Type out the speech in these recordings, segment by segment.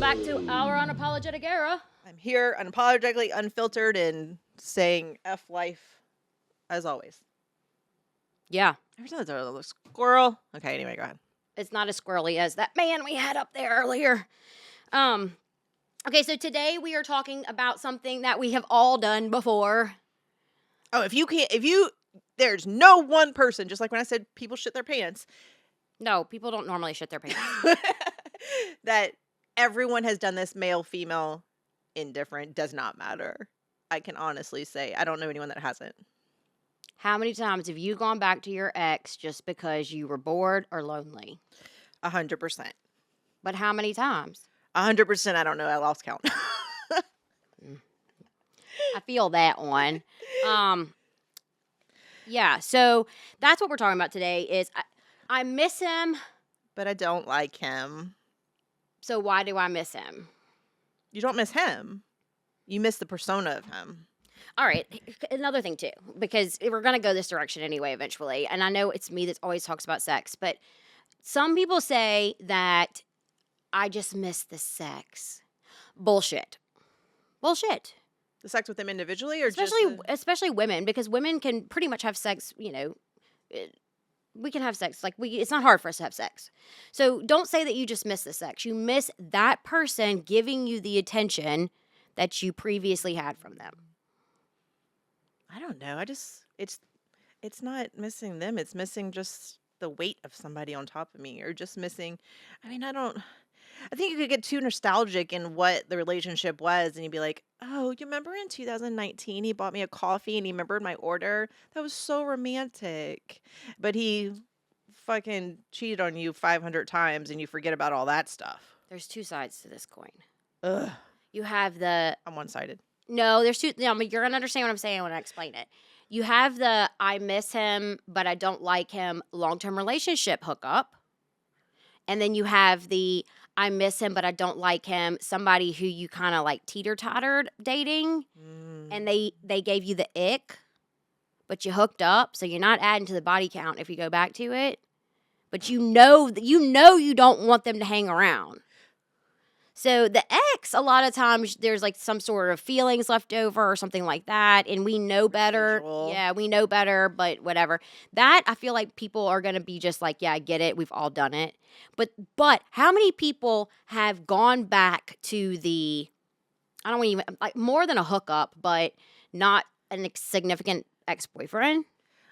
back to our unapologetic era. I'm here, unapologetically, unfiltered, and saying F life as always. Yeah, Every time there's a little squirrel. Okay, anyway, go ahead. it's not as squirrely as that man we had up there earlier. Okay, so today we are talking about something that we have all done before. Oh, there's no one person, just like when I said people shit their pants, No, people don't normally shit their pants. that everyone has done this, male, female, indifferent, does not matter. I can honestly say I don't know anyone that hasn't. How many times have you gone back to your ex just because you were bored or lonely? 100%. But how many times? 100%, I don't know. I lost count. I feel that one. Yeah, so that's what we're talking about today is I miss him. But I don't like him. So why do I miss him? You don't miss him. You miss the persona of him. All right, another thing too, because we're going to go this direction anyway eventually. And I know it's me that always talks about sex, but some people say that I just miss the sex. Bullshit. Bullshit. The sex with him individually, or Especially women, because women can pretty much have sex, we can have sex. It's not hard for us to have sex. So don't say that you just miss the sex. You miss that person giving you the attention that you previously had from them. I don't know. It's not missing them. It's missing just the weight of somebody on top of me, or just missing. I mean, I think you could get too nostalgic in what the relationship was, and you'd be like, "Oh, you remember in 2019 he bought me a coffee and he remembered my order? That was so romantic." But he fucking cheated on you 500 times, and you forget about all that stuff. There's two sides to this coin. Ugh, You have the I'm one-sided. no, there's two. No, I mean, you're gonna understand what I'm saying when I explain it. You have the I miss him, but I don't like him long-term relationship hookup, and then you have the I miss him, but I don't like him. Somebody who you kind of like teeter-tottered dating, and they gave you the ick, but you hooked up, so you're not adding to the body count if you go back to it. But you know you don't want them to hang around. So the ex, a lot of times there's like some sort of feelings left over or something like that, and we know better. Residual. Yeah, we know better, but whatever. That I feel like people are gonna be just like, yeah, I get it. We've all done it. But how many people have gone back to the I don't even like more than a hookup, but not a significant ex-boyfriend?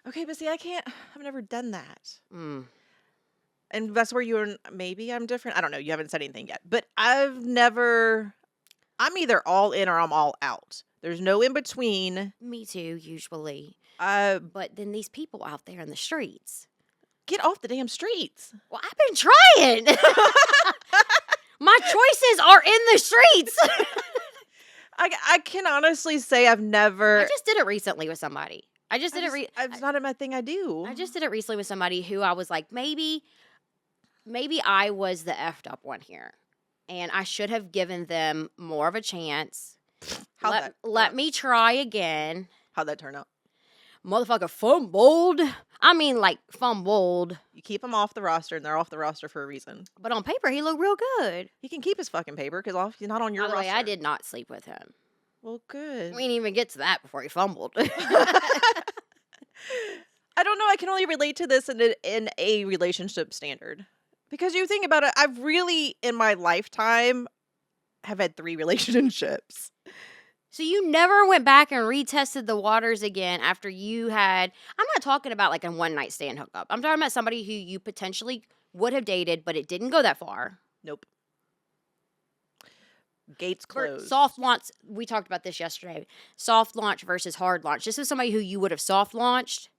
Okay, but see, I've never done that. Mm. And that's where maybe I'm different. I don't know. You haven't said anything yet. But I'm either all in or I'm all out. There's no in between. Me too, usually. Uh, But then these people out there in the streets. get off the damn streets. Well, I've been trying. My choices are in the streets. I can honestly say I've never. I just did it recently with somebody. It's not my thing I do. I just did it recently with somebody who I was like, maybe I was the effed up one here, and I should have given them more of a chance. Let me try again. How'd that turn out? Motherfucker fumbled. I mean, like fumbled. You keep them off the roster, and they're off the roster for a reason. But on paper, he looked real good. He can keep his fucking paper because he's not on your By the roster. way, I did not sleep with him. Well, good. We didn't even get to that before he fumbled. I don't know. I can only relate to this in a relationship standard. Because you think about it, I've really, in my lifetime, have had 3 relationships. So you never went back and retested the waters again after you had... I'm not talking about like a one-night stand hookup. I'm talking about somebody who you potentially would have dated, but it didn't go that far. Nope. Gates closed. Soft launch, we talked about this yesterday. Soft launch versus hard launch. This is somebody who you would have soft launched,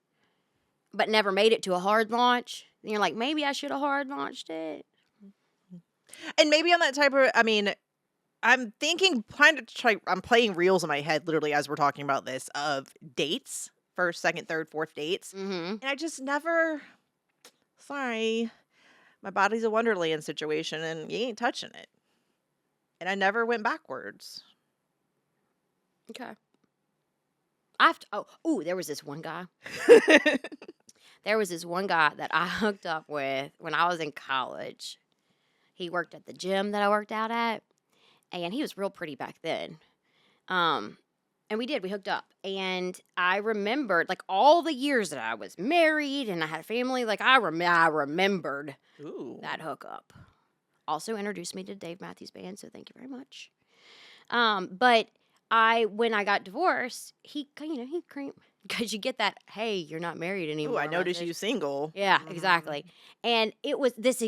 but never made it to a hard launch. And you're like, maybe I should have hard launched it. And maybe on that type of, I mean, I'm thinking, I'm playing reels in my head literally as we're talking about this of dates, first, second, third, fourth dates. Mm-hmm. And I just never, sorry, my body's a Wonderland situation and you ain't touching it. And I never went backwards. Okay. There was this one guy. There was this one guy that I hooked up with when I was in college. He worked at the gym that I worked out at. and he was real pretty back then. And we hooked up. And I remembered, like, all the years that I was married and I had a family, like, I remembered Ooh. that hookup. Also introduced me to Dave Matthews Band, so thank you very much. But when I got divorced, he creamed, because you get that, hey, you're not married anymore. Ooh, I noticed message. you single. Yeah, exactly. And it was this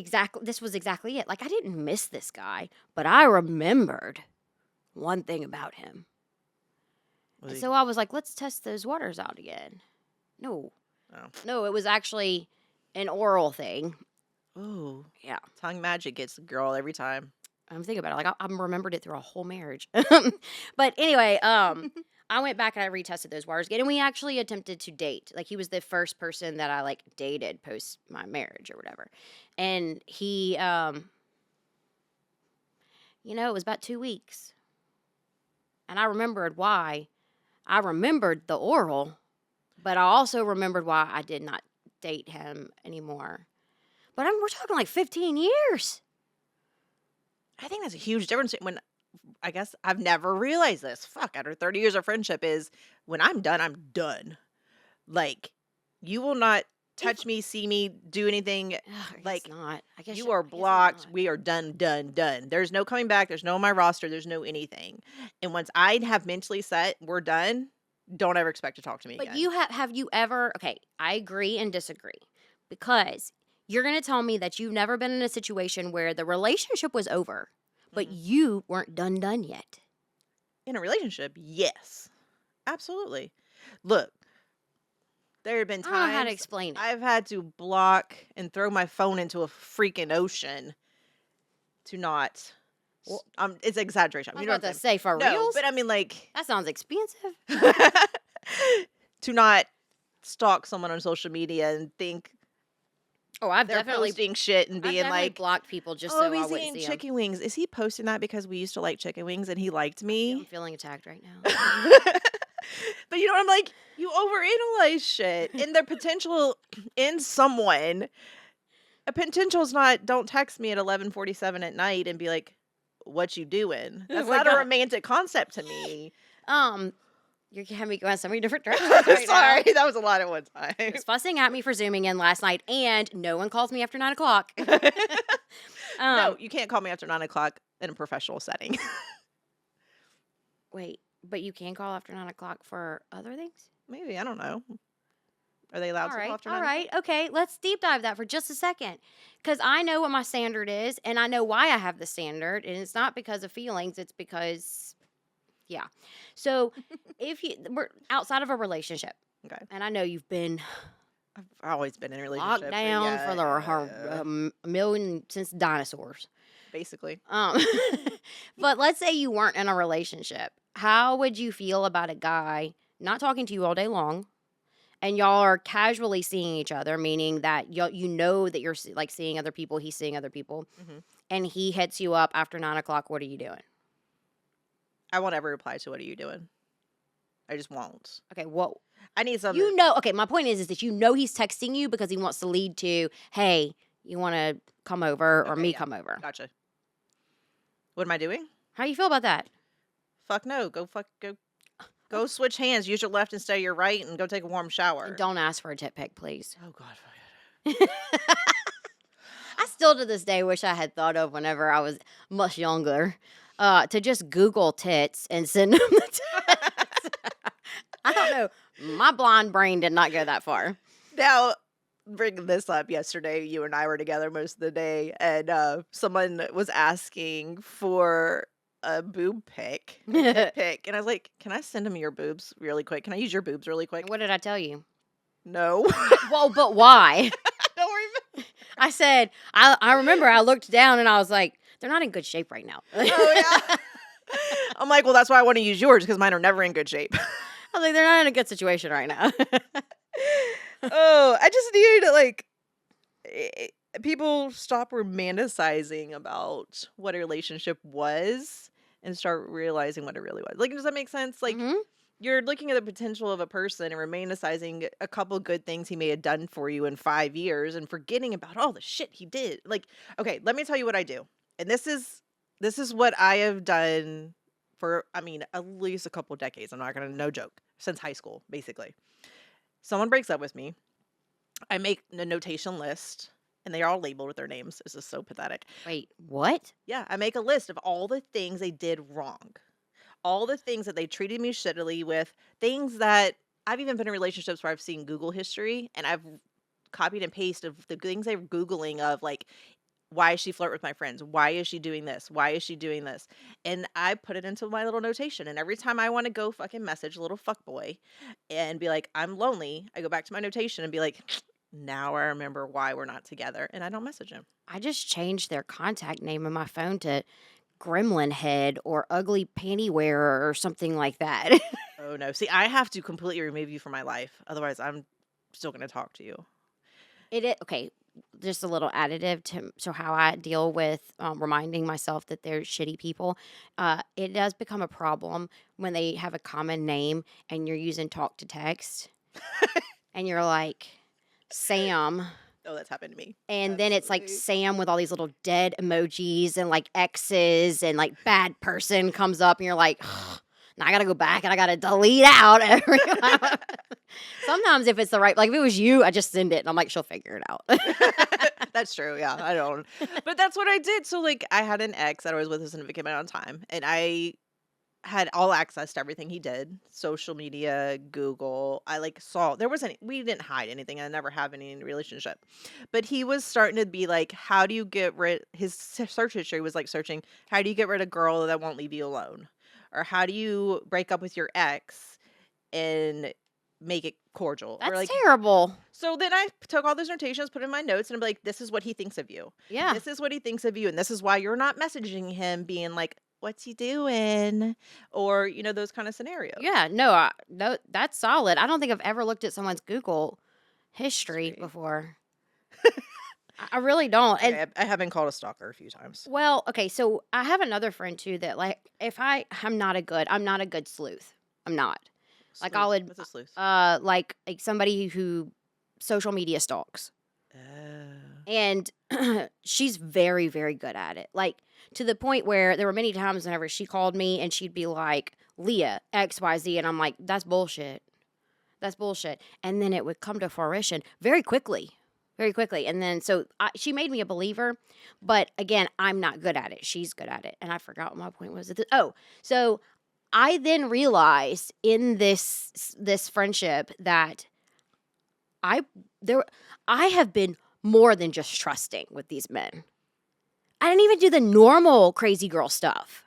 was exactly it. Like, I didn't miss this guy, but I remembered one thing about him. Was And he- so I was like, let's test those waters out again. No. Oh. No, it was actually an oral thing. Ooh. Yeah. Tongue magic gets the girl every time. I'm thinking about it. Like, I remembered it through a whole marriage. But anyway, I went back and I retested those waters again, and we actually attempted to date. Like, he was the first person that I, like, dated post my marriage or whatever. And he, it was about 2 weeks. And I remembered why. I remembered the oral, but I also remembered why I did not date him anymore. But we're talking like 15 years. I think that's a huge difference when I guess I've never realized this. Fuck, after 30 years of friendship is when I'm done, I'm done. Like, you will not touch me, see me, do anything. Ugh, I guess Like, not. I guess you are I guess I'm blocked. not. We are done, done, done. There's no coming back. There's no on my roster. There's no anything. And once I have mentally set, we're done, don't ever expect to talk to me But again. you have you ever? Okay, I agree and disagree, because you're going to tell me that you've never been in a situation where the relationship was over, but Mhm. you weren't done yet. In a relationship, yes. Absolutely. Look, there have been I don't know how to times explain it. I've had to block and throw my phone into a freaking ocean to not. Well, It's exaggeration. I was You know about what I'm to saying? say, for No, reals? but I mean, like, That sounds expensive. to not stalk someone on social media and think Oh, I've they're definitely posting shit and I've being definitely like, blocked people just "Oh, so I he's wouldn't eating see them. chicken wings." Is he posting that because we used to like chicken wings and he liked I'm me? feeling attacked right now. But you know what I'm like? You overanalyze shit, and the potential in someone. A potential is not. Don't text me at 11:47 at night and be like, "What you doing?" Oh That's my not a God. romantic concept to me. You're having me go in so many different directions right Sorry, now. that was a lot at one time. He was fussing at me for zooming in last night, and no one calls me after 9 o'clock. No, you can't call me after 9 o'clock in a professional setting. Wait, but you can call after 9 o'clock for other things? Maybe I don't know. Are they allowed All to call right, after all 9 o'clock? right, okay. Let's deep dive that for just a second, because I know what my standard is, and I know why I have the standard, and it's not because of feelings. It's because, yeah. So, if we're outside of a relationship, Okay, and I know you've been I've always been in a locked relationship. down for a million since dinosaurs. Basically. But let's say you weren't in a relationship. How would you feel about a guy not talking to you all day long, and y'all are casually seeing each other, meaning that you know that you're like seeing other people, he's seeing other people, Mhm. and he hits you up after 9 o'clock? What are you doing? I won't ever reply to "What are you doing?" I just won't. Okay, what I need something. okay, my point is that he's texting you because he wants to lead to, hey, you want to come over or Okay, me yeah. come over. Gotcha. What am I doing? How do you feel about that? Fuck no. Go switch hands. Use your left instead of your right and go take a warm shower. And don't ask for a tit pic, please. Oh God. I still to this day wish I had thought of, whenever I was much younger, to just Google tits and send them the text. I don't know. My blind brain did not go that far. Now, bringing this up, yesterday you and I were together most of the day, and someone was asking for a boob pic, a tit pic, and I was like, "Can I send him your boobs really quick? Can I use your boobs really quick?" What did I tell you? No. Well, but why? Don't worry. I said, I remember I looked down and I was like, they're not in good shape right now. Oh yeah. I'm like, well, that's why I want to use yours because mine are never in good shape. I was like, they're not in a good situation right now. Oh, I just need to like people stop romanticizing about what a relationship was and start realizing what it really was. Like, does that make sense? Like, Mhm. you're looking at the potential of a person and romanticizing a couple good things he may have done for you in 5 years and forgetting about all the shit he did. Like, okay, let me tell you what I do. And this is this is what I have done for, I mean, at least a couple decades. I'm not gonna, no joke, since high school, basically. Someone breaks up with me. I make a notation list, and they are all labeled with their names. This is so pathetic. Wait, what? Yeah, I make a list of all the things they did wrong, all the things that they treated me shittily with, things that I've even been in relationships where I've seen Google history and I've copied and pasted of the things they're Googling of like, why is she flirt with my friends? Why is she doing this? Why is she doing this? And I put it into my little notation. And every time I want to go fucking message a little fuck boy and be like, I'm lonely, I go back to my notation and be like, now I remember why we're not together. And I don't message him. I just changed their contact name on my phone to Gremlin Head or Ugly Panty Wearer or something like that. Oh no. See, I have to completely remove you from my life. Otherwise, I'm still going to talk to you. Okay. Just a little additive to how I deal with reminding myself that they're shitty people. It does become a problem when they have a common name and you're using talk to text and you're like, Sam. Oh, that's happened to me. And then it's like Sam with all these little dead emojis and like X's and like bad person comes up and you're like, now I gotta go back and I gotta delete out every. Sometimes if it's the right, like if it was you, I just send it and I'm like, she'll figure it out. That's true. Yeah, I don't. But that's what I did. So like, I had an ex that I was with a significant amount of time, and I had all access to everything he did, social media, Google. I like saw there wasn't, we didn't hide anything. I never have any in a relationship, but he was starting to be like, how do you get rid? His search history was like searching, how do you get rid of a girl that won't leave you alone, or how do you break up with your ex and make it cordial, or That's like. terrible. So then I took all those notations, put in my notes, and I'm like, this is what he thinks of you. Yeah. This is what he thinks of you. And this is why you're not messaging him being like, what's he doing? Or, those kind of scenarios. Yeah. No, that's solid. I don't think I've ever looked at someone's Google history before. I really don't. And Okay, I have been called a stalker a few times. well, okay, so I have another friend too that like if I'm not a good sleuth. I'm not. Like I'll What's a sleuth? like somebody who social media stalks. Oh. And she's very, very good at it. Like to the point where there were many times whenever she called me and she'd be like, Leah, XYZ. And I'm like, that's bullshit. That's bullshit. And then it would come to fruition very quickly. Very quickly. And then so she made me a believer. But again, I'm not good at it. She's good at it. And I forgot what my point was. So I then realized in this friendship that I have been more than just trusting with these men. I didn't even do the normal crazy girl stuff.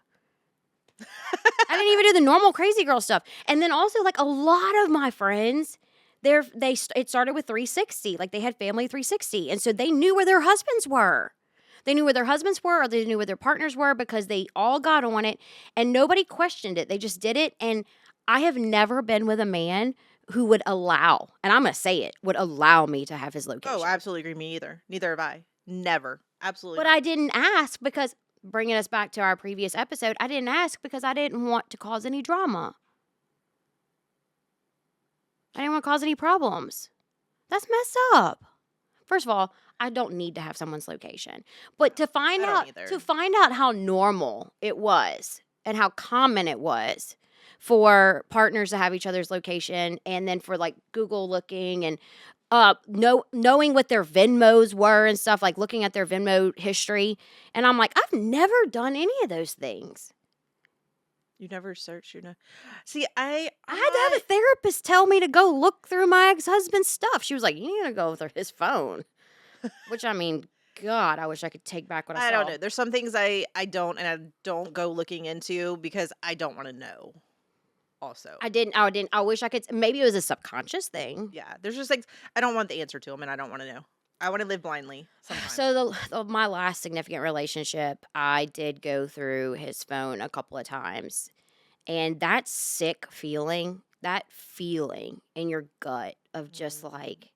And then also like a lot of my friends, it started with 360. Like they had family 360. And so they knew where their husbands were. They knew where their husbands were or they knew where their partners were because they all got on it and nobody questioned it. They just did it. And I have never been with a man who would allow, and I'm going to say it, would allow me to have his location. Oh, I absolutely agree. Me either. Neither have I. Never. Absolutely. But not. I didn't ask because, bringing us back to our previous episode, I didn't ask because I didn't want to cause any drama. I didn't want to cause any problems. That's messed up. First of all, I don't need to have someone's location. But to find out how normal it was and how common it was for partners to have each other's location and then for like Google looking and knowing what their Venmos were and stuff, like looking at their Venmo history. And I'm like, I've never done any of those things. You never search, See, I had to have a therapist tell me to go look through my ex-husband's stuff. She was like, you need to go through his phone. Which, I mean, God, I wish I could take back what I saw. I don't know. There's some things I don't go looking into because I don't want to know. Also, I wish I could. Maybe it was a subconscious thing. Yeah, there's just things I don't want the answer to them, and I don't want to know. I want to live blindly sometimes. So my last significant relationship, I did go through his phone a couple of times, and that sick feeling, that feeling in your gut of just like,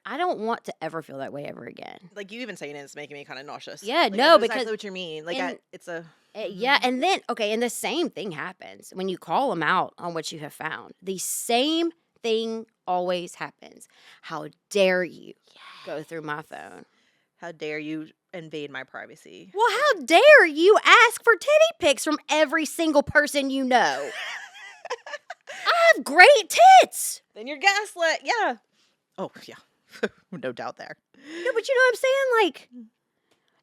I don't want to ever feel that way ever again. Like you even saying it is making me kind of nauseous. Yeah, like, no, I know because exactly what you mean. Like it's a. Yeah, and then, okay, and the same thing happens when you call them out on what you have found. The same thing always happens. How dare you go through my phone? How dare you invade my privacy. Well, how dare you ask for titty pics from every single person you know? I have great tits. Then you're gaslit. Yeah. Oh, yeah. No doubt there. No, but you know what I'm saying? Like,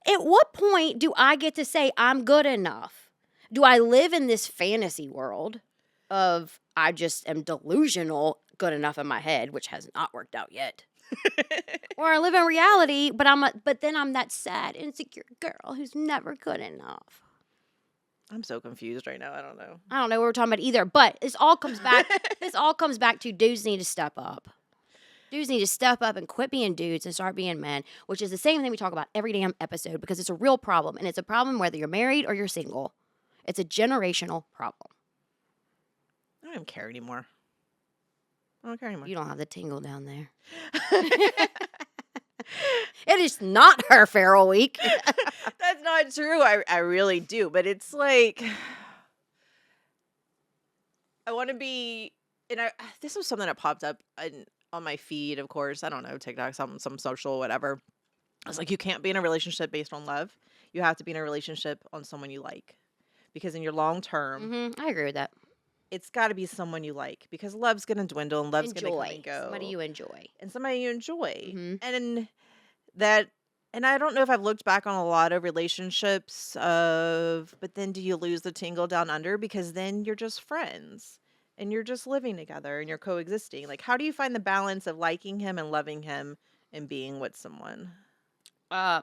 at what point do I get to say I'm good enough? Do I live in this fantasy world of I just am delusional good enough in my head, which has not worked out yet? Or I live in reality, but then I'm that sad, insecure girl who's never good enough. I'm so confused right now. I don't know. I don't know what we're talking about either, but this all comes back to dudes need to step up. Dudes need to step up and quit being dudes and start being men, which is the same thing we talk about every damn episode because it's a real problem. And it's a problem whether you're married or you're single. It's a generational problem. I don't even care anymore. I don't care anymore. You don't have the tingle down there. It is not her feral week. That's not true. I really do. But it's like, I want to be, and this was something that popped up on my feed, of course. I don't know, TikTok, some social, whatever. I was like, you can't be in a relationship based on love. You have to be in a relationship on someone you like. Because in your long term, I agree with that. it's got to be someone you like. Because love's going to dwindle and love's going to come and go. Somebody you enjoy. And somebody you enjoy. And I don't know if I've looked back on a lot of relationships but then do you lose the tingle down under? Because then you're just friends and you're just living together and you're coexisting. Like, how do you find the balance of liking him and loving him and being with someone? I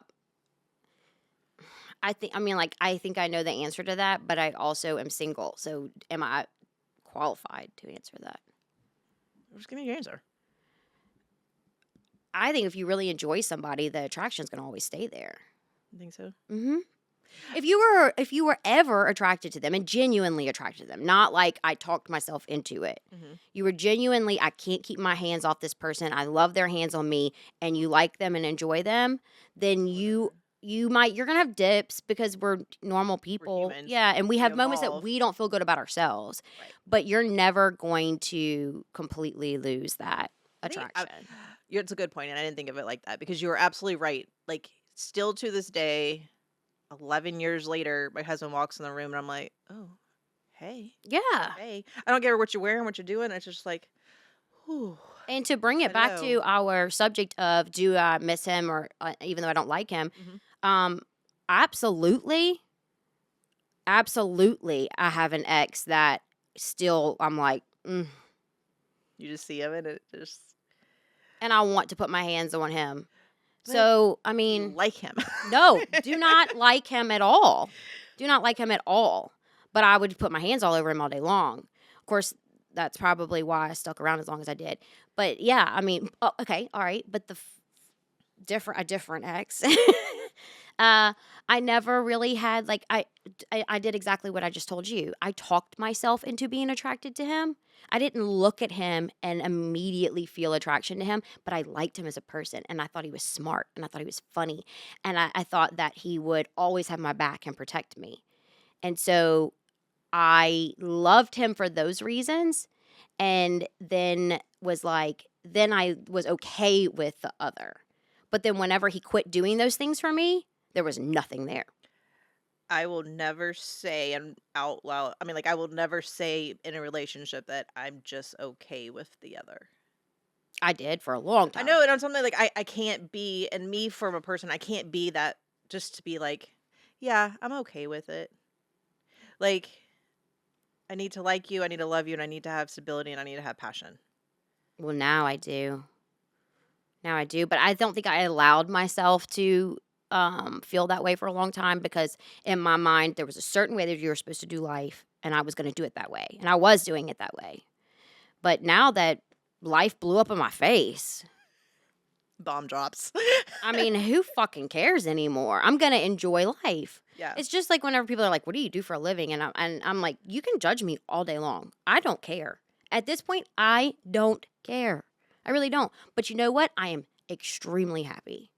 think I know the answer to that, but I also am single. So am I qualified to answer that? Just give me your answer. I think if you really enjoy somebody, the attraction's going to always stay there. You think so? Mm-hmm. If you were ever attracted to them and genuinely attracted to them, not like I talked myself into it. Mm-hmm. You were genuinely, I can't keep my hands off this person. I love their hands on me, and you like them and enjoy them. Then you're gonna have dips because we're normal people. We're humans. Yeah, and we have moments that evolve. we don't feel good about ourselves. Right. But you're never going to completely lose that I think attraction. It's a good point, and I didn't think of it like that because you were absolutely right. Like, still to this day, 11 years later, my husband walks in the room and I'm like, oh, hey. Yeah. Hey. I don't care what you're wearing, what you're doing. It's just like, whew. And to bring it back to our subject of do I miss him or even though I don't like him, absolutely, I have an ex that still I'm like, You just see him and it just. And I want to put my hands on him. But so, I mean. You like him. No, do not like him at all. Do not like him at all. But I would put my hands all over him all day long. Of course, that's probably why I stuck around as long as I did. But yeah, I mean, okay, all right. But a different ex. I never really had, like, I did exactly what I just told you. I talked myself into being attracted to him. I didn't look at him and immediately feel attraction to him, but I liked him as a person, and I thought he was smart, and I thought he was funny, and I thought that he would always have my back and protect me. And so I loved him for those reasons, and then I was okay with the other. But then whenever he quit doing those things for me, there was nothing there. I will never say out loud. I mean, like, I will never say in a relationship that I'm just okay with the other. I did for a long time. I know, and on something like I can't be, and me from a person, I can't be that just to be like, yeah, I'm okay with it. Like, I need to like you, I need to love you, and I need to have stability, and I need to have passion. Well, now I do. But I don't think I allowed myself to feel that way for a long time because in my mind there was a certain way that you were supposed to do life, and I was going to do it that way, and I was doing it that way. But now that life blew up in my face, bomb drops. I mean, who fucking cares anymore? I'm going to enjoy life. Yeah. It's just like whenever people are like, what do you do for a living? And I'm like, you can judge me all day long. I don't care. At this point, I don't care. I really don't. But you know what? I am extremely happy.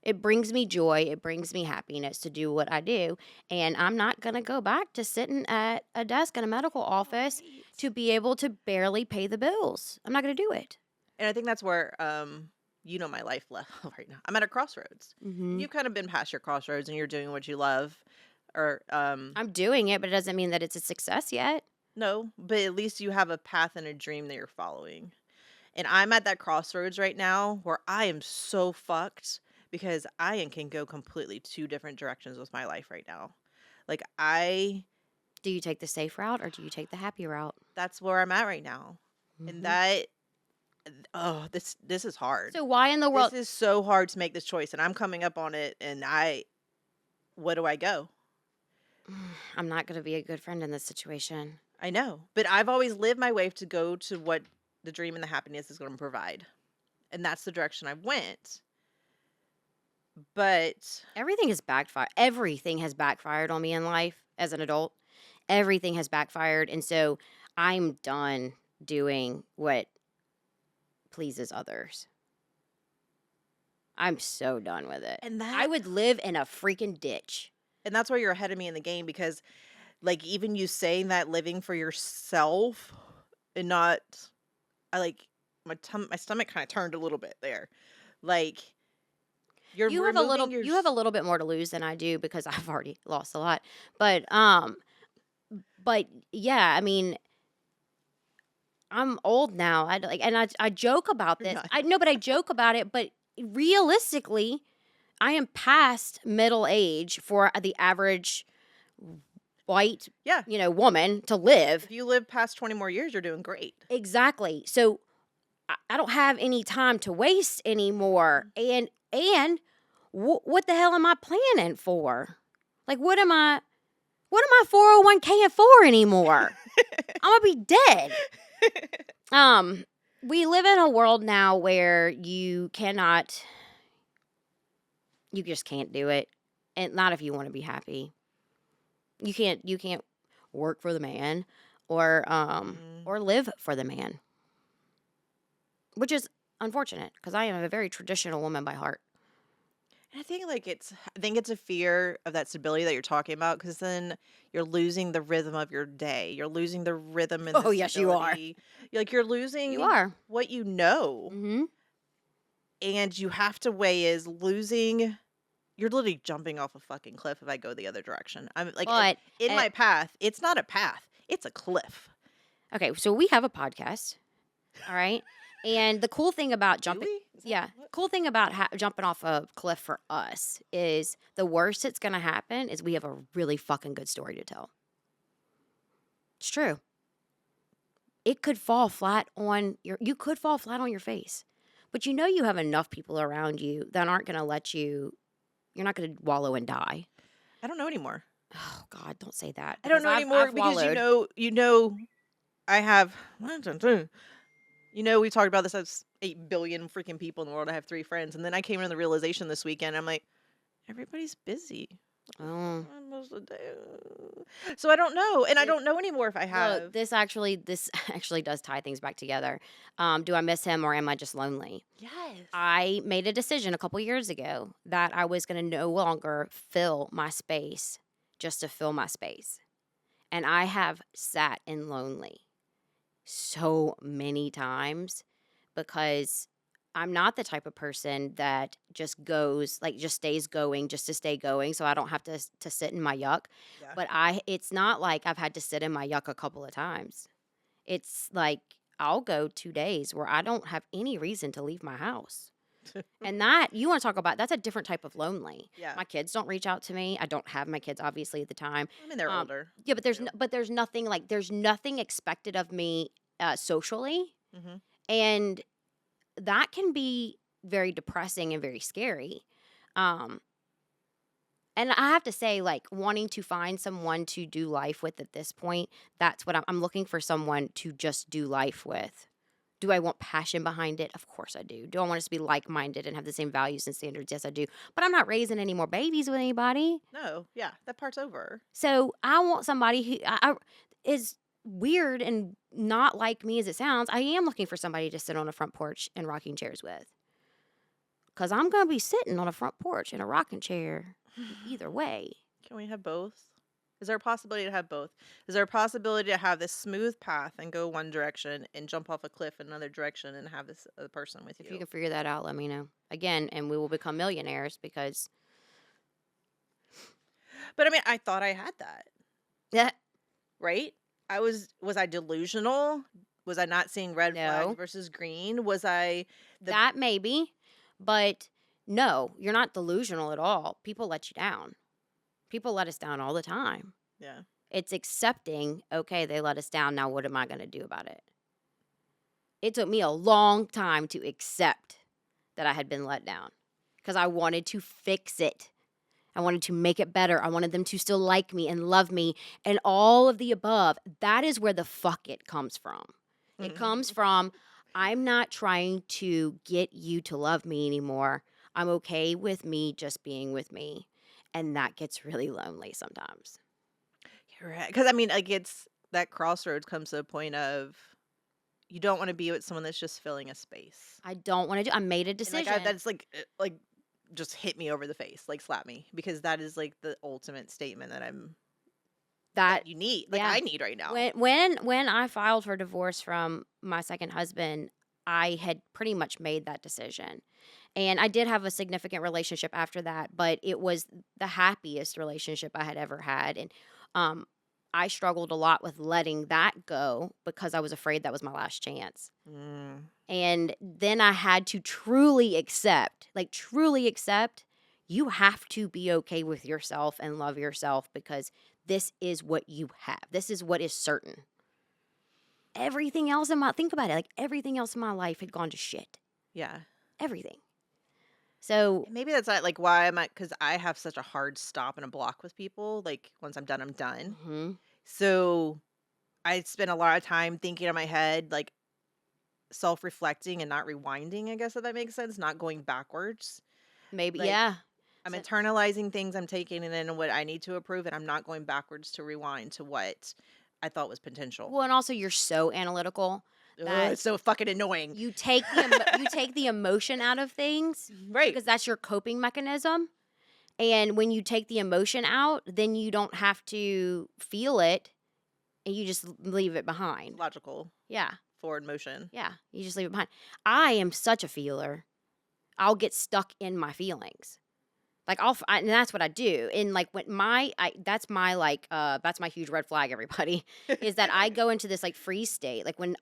It brings me joy. It brings me happiness to do what I do. And I'm not going to go back to sitting at a desk in a medical office to be able to barely pay the bills. I'm not going to do it. And I think that's where you know my life left right now. I'm at a crossroads. And Mm-hmm. you've kind of been past your crossroads and you're doing what you love. Or I'm doing it, but it doesn't mean that it's a success yet. no, but at least you have a path and a dream that you're following. And I'm at that crossroads right now where I am so fucked because can go completely two different directions with my life right now. Like Do you take the safe route or do you take the happy route? that's where I'm at right now. And Mm-hmm. that this is hard. So why in the This world? is so hard to make this choice and I'm coming up on it and where do I go? I'm not going to be a good friend in this situation. I know, but I've always lived my way to go to what the dream and the happiness is going to provide. And that's the direction I went. But Everything has backfired. Everything has backfired on me in life as an adult. Everything has backfired. And so I'm done doing what pleases others. I'm so done with it. and I would live in a freaking ditch. that's where you're ahead of me in the game because like even you saying that living for yourself and not I like my stomach kind of turned a little bit there. Like you're You have a little removing your you have a little bit more to lose than I do because I've already lost a lot. But yeah, I mean, I'm old now. I joke about You're this. not. I know, but I joke about it, but realistically, I am past middle age for the average white, Yeah. woman to live. If you live past 20 more years, you're doing great. Exactly. So I don't have any time to waste anymore. And what the hell am I planning for? Like, what am I 401k for anymore? I'm gonna be dead. We live in a world now where you just can't do it. And not if you want to be happy. You can't work for the man or live for the man. Which is unfortunate because I am a very traditional woman by heart. And I think it's a fear of that stability that you're talking about because then you're losing the rhythm of your day. You're losing the rhythm and the Oh, yes, you are. stability. You're You losing are. what you know. Mm-hmm. And you have to weigh is losing you're literally jumping off a fucking cliff if I go the other direction. I'm like But in my path, it's not a path. It's a cliff. okay, so we have a podcast. All right. And the cool thing about Do jumping we? Is that yeah, what- cool thing about jumping off a cliff for us is the worst that's going to happen is we have a really fucking good story to tell. It's true. It could fall flat on you could fall flat on your face. But you have enough people around you that aren't going to let you're not going to wallow and die. I don't know anymore. Oh God, don't say that. I don't because know I've anymore because wallowed. I have we talked about this as 8 billion freaking people in the world. I have 3 friends. And then I came to the realization this weekend. I'm like, everybody's busy. Oh. Most of the day. So I don't know. And I It- don't know anymore if I have. Look, this actually does tie things back together. Do I miss him or am I just lonely? Yes. I made a decision a couple years ago that I was going to no longer fill my space just to fill my space. And I have sat in lonely so many times because I'm not the type of person that just stays going just to stay going so I don't have to sit in my yuck. Yeah. But it's not like I've had to sit in my yuck a couple of times. It's like I'll go 2 days where I don't have any reason to leave my house. And that you want to talk about, that's a different type of lonely. Yeah. My kids don't reach out to me. I don't have my kids obviously at the time. I mean, they're older. Yeah, but there's too. there's nothing expected of me socially, Mhm. and that can be very depressing and very scary. Um, and I have to say, like wanting to find someone to do life with at this point, that's what I'm looking for someone to just do life with. Do I want passion behind it? Of course I do. Do I want us to be like-minded and have the same values and standards? Yes, I do. But I'm not raising any more babies with anybody. No. Yeah. That part's over. So I want somebody who is weird and not like me as it sounds. I am looking for somebody to sit on a front porch and rocking chairs with. Because I'm going to be sitting on a front porch in a rocking chair either way. Can we have both? Is there a possibility to have both? Is there a possibility to have this smooth path and go one direction and jump off a cliff in another direction and have this other person with If you you? can figure that out, let me know. Again, and we will become millionaires because But I mean, I thought I had that, yeah, right? Was I delusional? Was I not seeing red flags no, versus green? Was I the that maybe, but no, you're not delusional at all. People let you down. People let us down all the time. yeah. It's accepting, okay, they let us down. Now, what am I going to do about it? It took me a long time to accept that I had been let down because I wanted to fix it. I wanted to make it better. I wanted them to still like me and love me and all of the above. That is where the fuck it comes from. It comes from, I'm not trying to get you to love me anymore. I'm okay with me just being with me. And that gets really lonely sometimes. You're right. Because I mean, like it's that crossroads comes to a point of you don't want to be with someone that's just filling a space. I don't want to do I made a And like decision. that's like just hit me over the face, like slap me, because that is like the ultimate statement that That you need, like yeah. I need right now. When I filed for divorce from my second husband, I had pretty much made that decision. And I did have a significant relationship after that, but it was the happiest relationship I had ever had. And um, I struggled a lot with letting that go because I was afraid that was my last chance. Mm. And then I had to truly accept, like truly accept, you have to be okay with yourself and love yourself because this is what you have. This is what is certain. Everything else in my think about it, like everything else in my life had gone to shit. Yeah. Everything. So And maybe that's not like why I'm at, because I have such a hard stop and a block with people. Like once I'm done, I'm done. mhm. So I spend a lot of time thinking in my head, like self-reflecting and not rewinding, I guess if that makes sense, not going backwards. Maybe Like yeah. I'm So internalizing things, I'm taking it in what I need to approve, and I'm not going backwards to rewind to what I thought was potential. well, and also you're so analytical Ugh, that it's so fucking annoying. you take the emotion out of things Right. because that's your coping mechanism. And when you take the emotion out, then you don't have to feel it and you just leave it behind. Logical Yeah. forward motion. Yeah. You just leave it behind. I am such a feeler. I'll get stuck in my feelings. Like and that's what I do. And like when that's my that's my huge red flag. Everybody is that I go into this like freeze state. Like when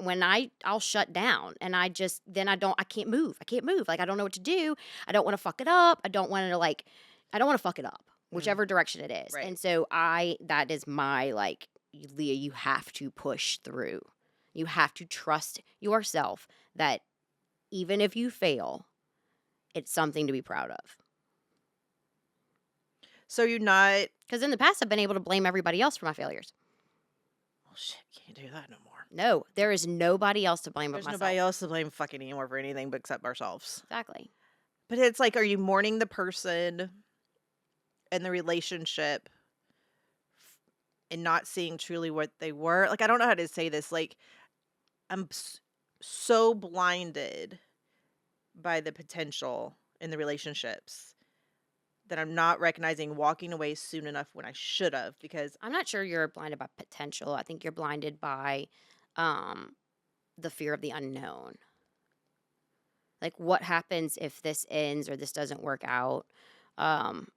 I'll shut down and I can't move. I can't move. Like I don't know what to do. I don't want to fuck it up. I don't want to fuck it up, Mm, whichever direction it is. right. And so that is my like Leah. You have to push through. You have to trust yourself that even if you fail, it's something to be proud of. So you're not. Because in the past, I've been able to blame everybody else for my failures. Oh shit, can't do that no more. No, there is nobody else to blame but There's myself. nobody else to blame fucking anymore for anything but except ourselves. Exactly. But it's like, are you mourning the person and the relationship and not seeing truly what they were? Like, I don't know how to say this. Like, I'm so blinded by the potential in the relationships that I'm not recognizing walking away soon enough when I should have because I'm not sure you're blinded by potential. I think you're blinded by um, the fear of the unknown. Like, what happens if this ends or this doesn't work out? Um,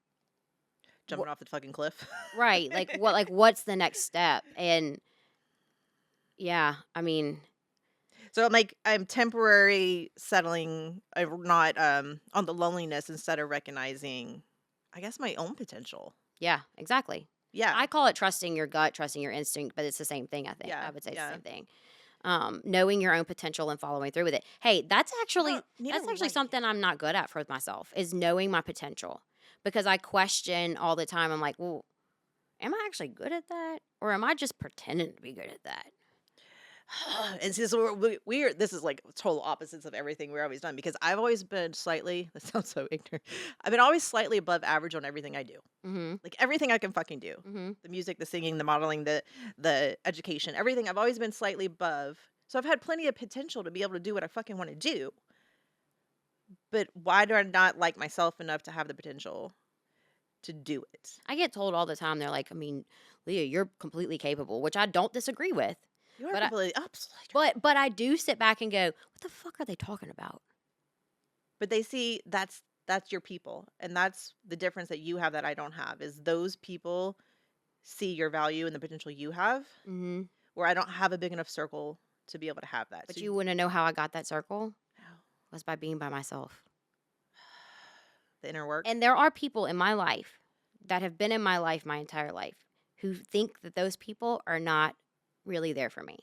jumping off the fucking cliff. right. What's the next step? And yeah, I mean, So I'm like, I'm temporary settling, not on the loneliness instead of recognizing, I guess, my own potential. yeah, exactly. Yeah. I call it trusting your gut, trusting your instinct, but it's the same thing, I think. Yeah. I would say it's the Yeah. same thing. Knowing your own potential and following through with it. Hey, that's I actually don't need a right. something I'm not good at for myself is knowing my potential because I question all the time. I'm like, well, am I actually good at that, or am I just pretending to be good at that? And since we're this is like total opposites of everything we're always done because I've always been slightly, this sounds so ignorant, I've been always slightly above average on everything I do. Mm-hmm. Like everything I can fucking do. Mm-hmm. The music, the singing, the modeling, the education, everything. I've always been slightly above. So I've had plenty of potential to be able to do what I fucking want to do. But why do I not like myself enough to have the potential to do it? I get told all the time. They're like, I mean, Leah, you're completely capable, which I don't disagree with. You are But I, completely absolutely. but I do sit back and go, what the fuck are they talking about? But they see that's your people, and that's the difference that you have that I don't have. Is those people see your value and the potential you have, Mm-hmm. where I don't have a big enough circle to be able to have that. But So you wouldn't know how I got that circle know, was by being by myself. the inner work. And there are people in my life that have been in my life my entire life who think that those people are not really there for me.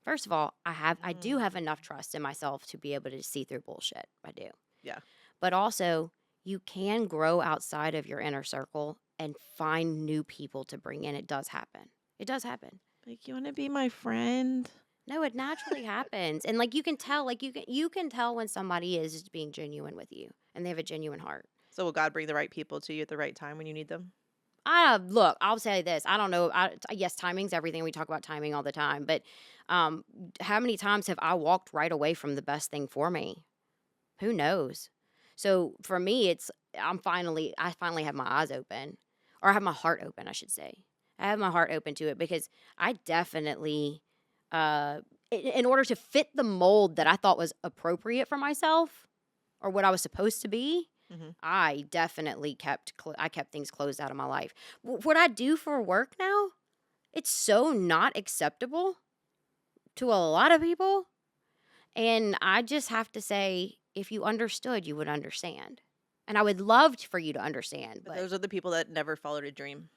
First of all, I do have enough trust in myself to be able to see through bullshit. I do. Yeah. But also, you can grow outside of your inner circle and find new people to bring in. It does happen. It does happen. Like, you want to be my friend? No, it naturally happens. And like you can tell, like you can tell when somebody is just being genuine with you and they have a genuine heart. So will God bring the right people to you at the right time when you need them? Look, I'll say this. I don't know. Yes, timing's everything. We talk about timing all the time, but how many times have I walked right away from the best thing for me? Who knows? So for me, I finally have my eyes open, or I have my heart open, I should say. I have my heart open to it because I definitely, in order to fit the mold that I thought was appropriate for myself, or what I was supposed to be, Mm-hmm. I definitely kept things closed out of my life. What I do for work now, it's so not acceptable to a lot of people, and I just have to say, if you understood, you would understand. And I would love for you to understand, But but those are the people that never followed a dream.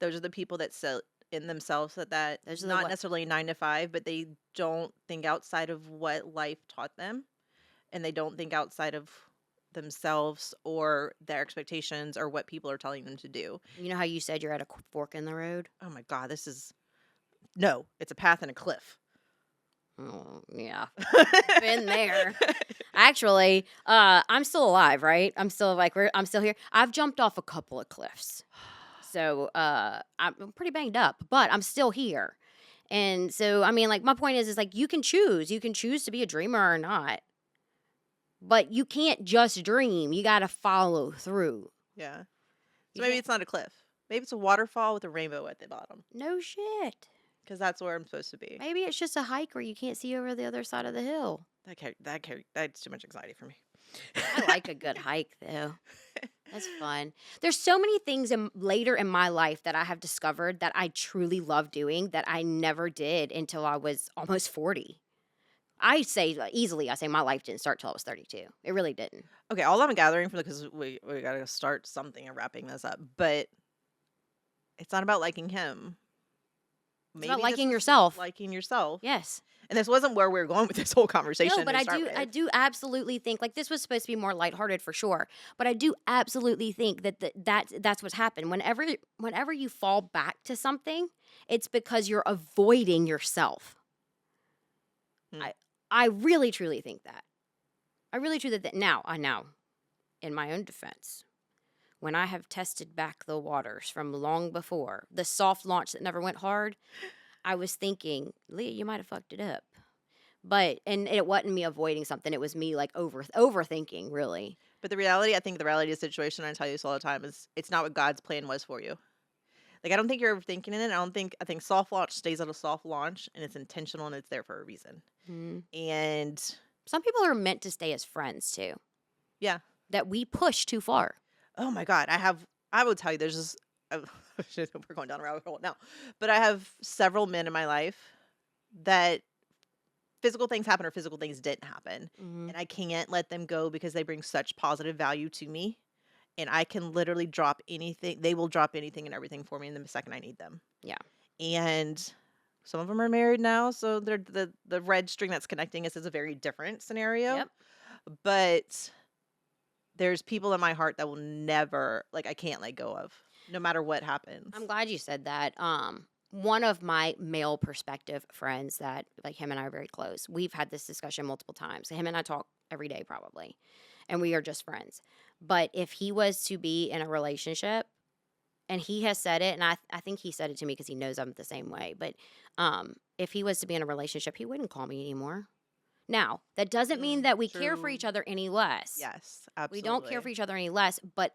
Those are the people that set in themselves that those are the not what necessarily 9 to 5, but they don't think outside of what life taught them, and they don't think outside of themselves or their expectations or what people are telling them to do. you know how you said you're at a fork in the road? Oh my God, this is no, it's a path and a cliff. Oh, yeah. Been there. Actually, I'm still alive, right? I'm still I'm still here. I've jumped off a couple of cliffs. So, I'm pretty banged up, but I'm still here. And so, I mean, like my point is like you can choose. You can choose to be a dreamer or not. But you can't just dream. You got to follow through. Yeah. So You maybe can't. it's not a cliff. Maybe it's a waterfall with a rainbow at the bottom, No shit. because that's where I'm supposed to be. Maybe it's just a hike where you can't see over the other side of the hill. That's too much anxiety for me. I like a good hike though. That's fun. There's so many things later in my life that I have discovered that I truly love doing that I never did until I was almost 40. I say easily, I say my life didn't start till I was 32. It really didn't. Okay, all I'm gathering from because we gotta start something and wrapping this up, but it's not about liking him. It's about Maybe this liking was yourself. liking yourself. Yes. And this wasn't where we were going with this whole conversation. No, but to I start do with. I do absolutely think like this was supposed to be more lighthearted for sure. But I do absolutely think that that's what's happened. Whenever you fall back to something, it's because you're avoiding yourself. Hmm. I really truly think that. I really truly that now, in my own defense, when I have tested back the waters from long before, the soft launch that never went hard, I was thinking, Leah, you might have fucked it up. But and it wasn't me avoiding something, it was me like overthinking, really. But I think the reality of the situation, I tell you this all the time, is it's not what God's plan was for you. Like, I don't think you're overthinking it. I think soft launch stays at a soft launch, and it's intentional and it's there for a reason. Mhm. And Some people are meant to stay as friends too. yeah. That we push too far. Oh my God. I will tell you, there's this, we're going down a rabbit hole now, but I have several men in my life that physical things happen or physical things didn't happen. Mhm. And I can't let them go because they bring such positive value to me. And I can literally drop anything. They will drop anything and everything for me in the second I need them. Yeah. And some of them are married now. So they're the red string that's connecting us is a very different scenario. Yep. But there's people in my heart that will never, like, I can't let go of no matter what happens. I'm glad you said that. One of my male perspective friends that like him and I are very close. We've had this discussion multiple times. Him and I talk every day probably. And we are just friends. But if he was to be in a relationship, and he has said it, and I think he said it to me because he knows I'm the same way. But if he was to be in a relationship, he wouldn't call me anymore. Now, that doesn't mean that we care for True. each other any less. Yes, absolutely. We don't care for each other any less, but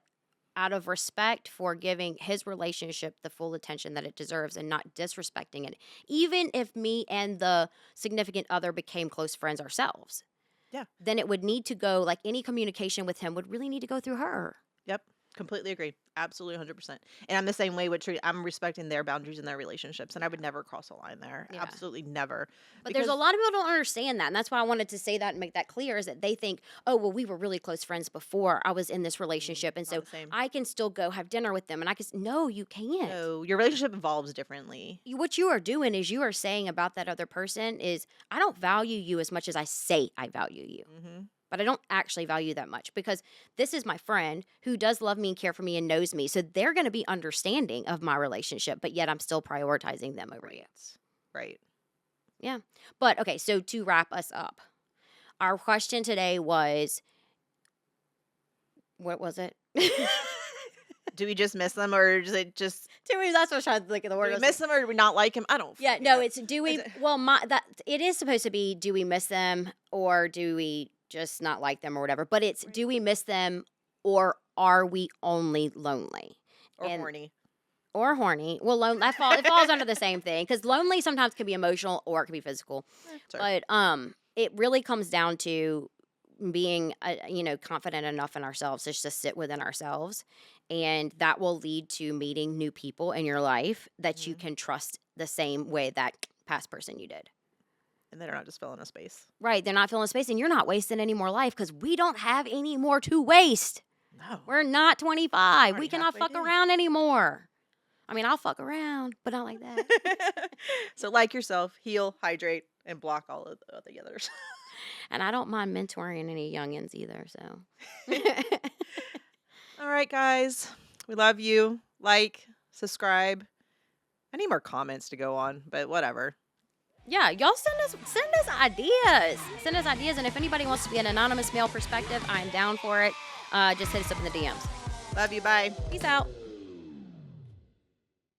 out of respect for giving his relationship the full attention that it deserves and not disrespecting it. Even if me and the significant other became close friends ourselves, Yeah. then it would need to go, like any communication with him would really need to go through her. Yep. Completely agree. Absolutely 100%. And I'm the same way with I'm respecting their boundaries in their relationships, and I would never cross a line there. Yeah. Absolutely never. But there's a Because lot of people don't understand that. And that's why I wanted to say that and make that clear is that they think, oh, well, we were really close friends before I was in this relationship. And not so the same. I can still go have dinner with them. And I can, no, you can't. No, your relationship evolves differently. What you are doing is you are saying about that other person is, I don't value you as much as I say I value you. Mm-hmm. But I don't actually value that much because this is my friend who does love me and care for me and knows me. So they're going to be understanding of my relationship, but yet I'm still prioritizing them over you. Right. Yeah. But okay, so to wrap us up, our question today was, what was it? Do we just miss them, or is it just That's what I was trying to think of the do word. we was miss them, or do we not like them? I don't. Yeah, fucking no, know. it's do we? Is it- Well, that it is supposed to be. Do we miss them, or do we just not like them, or whatever? But it's Right. do we miss them, or are we only lonely or And- horny? or horny? Well, it falls under the same thing because lonely sometimes can be emotional or it can be physical. Sorry. But it really comes down to being confident enough in ourselves just to sit within ourselves, and that will lead to meeting new people in your life that you Mhm. can trust the same way that past person you did. And they're not just filling a space. Right, they're not filling space, and you're not wasting any more life because we don't have any more to waste. No. We're not 25. We Already cannot halfway fuck there. around anymore. I mean, I'll fuck around, but not like that. So like yourself, heal, hydrate, and block all of the others. And I don't mind mentoring any youngins either. So, All right, guys. We love you. Like, subscribe. I need more comments to go on, but whatever. yeah, y'all send us ideas. Send us ideas, and if anybody wants to be an anonymous male perspective, I am down for it. Just hit us up in the DMs. Love you. Bye. Peace out.